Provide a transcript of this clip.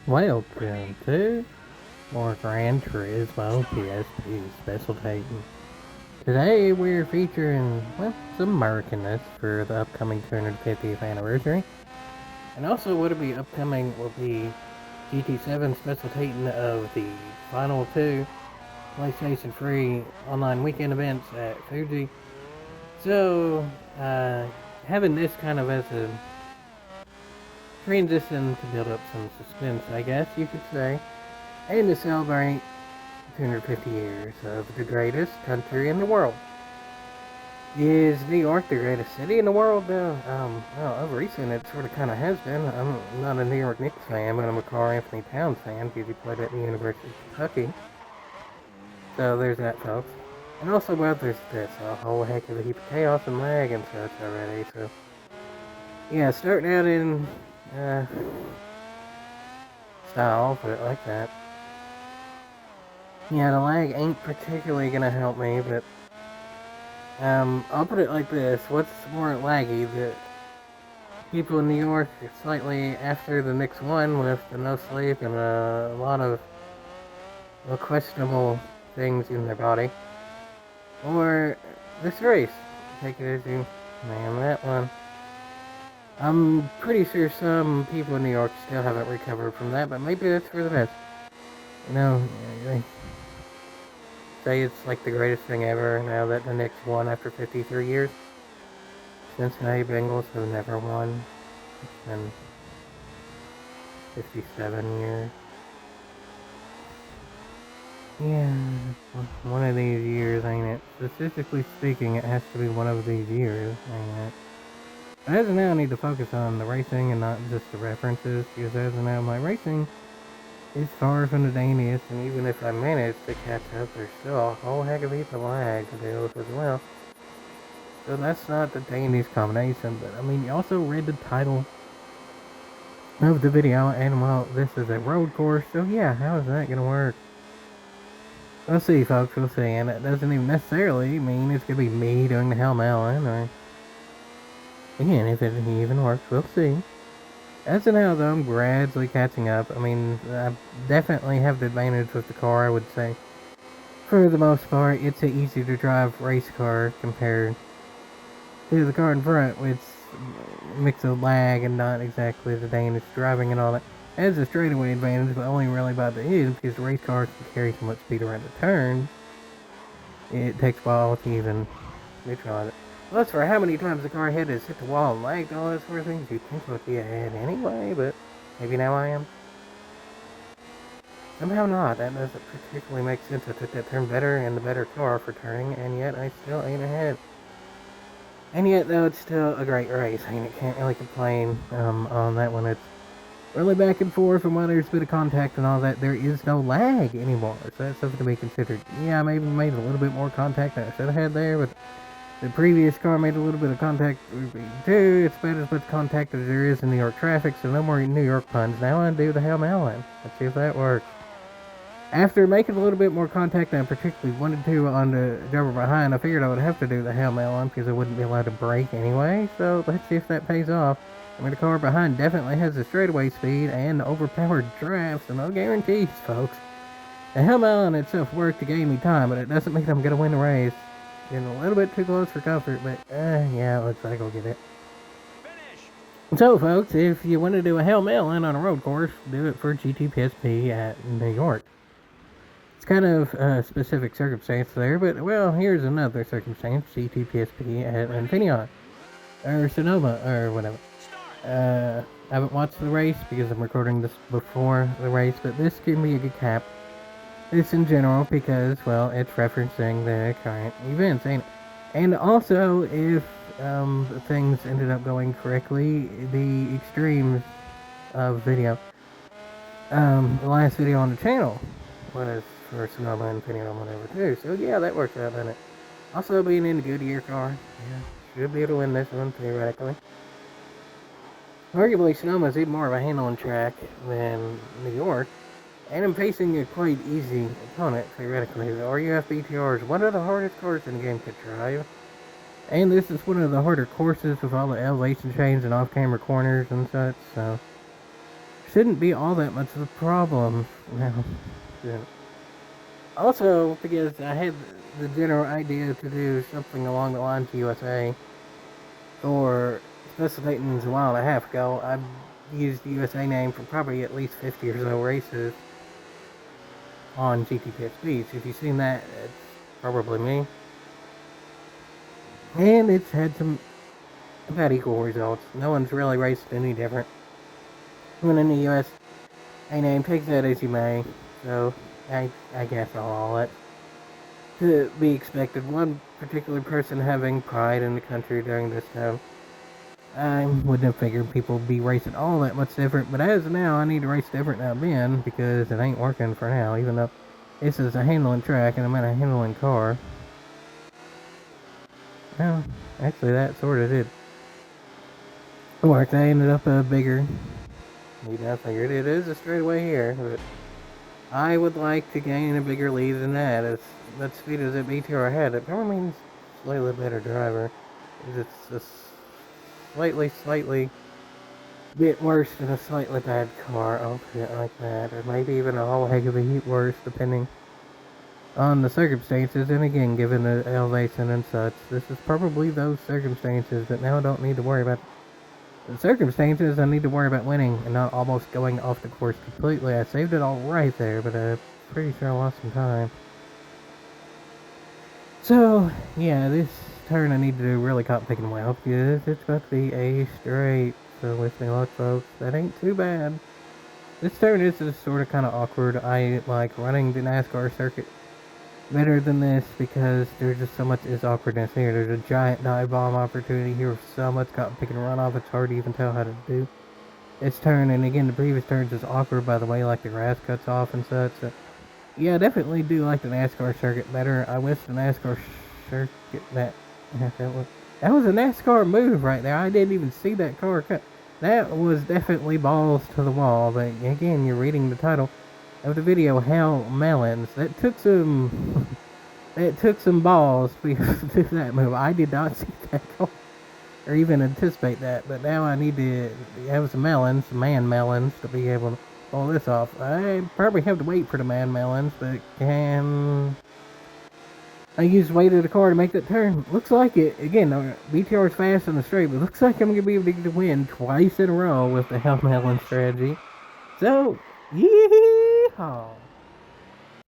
Welcome to more Gran Turismo PSP Specialtatin. Today we're featuring, well, some Americanness for the upcoming 250th anniversary. And also what'll be upcoming will be GT7 Specialtatin of the final two PlayStation free online weekend events at Fuji. So, having this kind of as a transition to build up some suspense, I guess you could say, and to celebrate 250 years of the greatest country in the world. Is New York the greatest city in the world? Well, of recent it sort of kind of has been. I'm not a New York Knicks fan, but I'm a Karl Anthony Towns fan because he played at the University of Kentucky. So there's that, folks. And also, well, there's this a whole heck of a heap of chaos and lag and such already. So yeah, starting out in style, put it like that. Yeah, the lag ain't particularly gonna help me, but I'll put it like this: what's more laggy, the people in New York slightly after the Knicks won with the no sleep and a lot of questionable things in their body, or this race? Take it as you, man, that one. I'm pretty sure some people in New York still haven't recovered from that, but maybe that's for the best. You know, they say it's like the greatest thing ever now that the Knicks won after 53 years. Cincinnati Bengals have never won in 57 years. Yeah, one of these years, ain't it? Statistically speaking, it has to be one of these years, ain't it? As of now, I need to focus on the racing and not just the references, because as of now, my racing is far from the daintiest, and even if I manage to catch up, there's still a whole heck of a heap of lag to deal with as well. So that's not the daintiest combination, but I mean, you also read the title of the video, and well, this is a road course, so yeah, how is that gonna work? We'll see, folks, we'll see, and it doesn't even necessarily mean it's gonna be me doing the Hell Melon, or again, if it even works, we'll see. As of now, though, I'm gradually catching up. I mean, I definitely have the advantage with the car, I would say. For the most part, it's an easy to drive race car compared to the car in front, which mix of lag and not exactly the Danish driving and all that. It has a straightaway advantage, but only really by the end, because the race cars can carry so much speed around the turn. It takes a while to even neutralize it. Well, that's for how many times the car head has hit the wall and lagged and all that sort of things. You'd think it would be ahead anyway, but maybe now I am. Somehow not. That doesn't particularly make sense. I took that turn better and the better car for turning, and yet I still ain't ahead. And yet, though, it's still a great race. I mean, I can't really complain on that one. It's really back and forth, and while there's a bit of contact and all that, there is no lag anymore. So that's something to be considered. Yeah, I maybe made a little bit more contact than I should have had there, but the previous car made a little bit of contact too. It's about as much contact as there is in New York traffic, so no more New York puns. Now I do the Hell Melon. Let's see if that works. After making a little bit more contact than I particularly wanted to on the driver behind, I figured I would have to do the Hell Melon because I wouldn't be allowed to brake anyway. So let's see if that pays off. I mean, the car behind definitely has the straightaway speed and the overpowered drive, so no guarantees, folks. The Hell Melon itself worked to gain me time, but it doesn't mean I'm going to win the race. Getting a little bit too close for comfort, but yeah, it looks like I'll get it. So, folks, if you want to do a Hell Melon on a road course, do it for GTPSP at New York. It's kind of a specific circumstance there, but well, here's another circumstance: GTPSP at Infineon or Sonoma or whatever. I haven't watched the race because I'm recording this before the race, but this can be a good cap. This in general because, well, it's referencing the current events, ain't it? And also, if things ended up going correctly, the extremes of video, the last video on the channel was for Sonoma and Infinity whatever too. So yeah, that works out, doesn't it? Also, being in the Goodyear car, yeah, should be able to win this one theoretically. Arguably, Sonoma's even more of a handling track than New York. And I'm facing a quite easy opponent, theoretically. The RUF BTR is one of the hardest cars in the game to drive. And this is one of the harder courses with all the elevation change and off-camera corners and such, so shouldn't be all that much of a problem. Now, also, because I had the general idea to do something along the lines of USA, or Specialtatin a while and a half ago, I've used the USA name for probably at least 50 or so races on GT So if you've seen that, it's probably me. And it's had some about equal results. No one's really raced any different. Even in the USA name, take that as you may. So, I guess all that to be expected. One particular person having pride in the country during this time. I wouldn't have figured people would be racing all that much different, but as of now, I need to race different than I've been because it ain't working for now, even though this is a handling track and I'm in a handling car. Well, actually, that sort of did work. I ended up bigger. I figured it is a straightaway here, but I would like to gain a bigger lead than that. As much speed as a BTR had, it probably means slightly better driver. It's a slightly bit worse than a slightly bad car. I'll put it like that, or maybe even a whole heck of a heap worse, depending on the circumstances. And again, given the elevation and such, this is probably those circumstances. But now I don't need to worry about the circumstances. I need to worry about winning and not almost going off the course completely. I saved it all right there, but I'm pretty sure I lost some time. So, yeah, this turn I need to do really caught picking well because it's about to be a straight. So wish me luck, folks. That ain't too bad. This turn is just sort of kind of awkward. I like running the NASCAR circuit better than this because there's just so much awkwardness here. There's a giant dive bomb opportunity here with so much caught pick and run off. It's hard to even tell how to do this turn. And again, the previous turns is awkward by the way, like the grass cuts off and such. So, yeah, I definitely do like the NASCAR circuit better. I wish the NASCAR circuit that was a NASCAR move right there. I didn't even see that car cut. That was definitely balls to the wall. But again, you're reading the title of the video, how Melons. That took some balls to do that move. I did not see that car or even anticipate that. But now I need to have some melons, melons, to be able to pull this off. I probably have to wait for the melons, but can I use the weight of the car to make that turn? Looks like it. Again, BTR is fast on the straight, but looks like I'm going to be able to get the win twice in a row with the Melon strategy. So, yeehaw!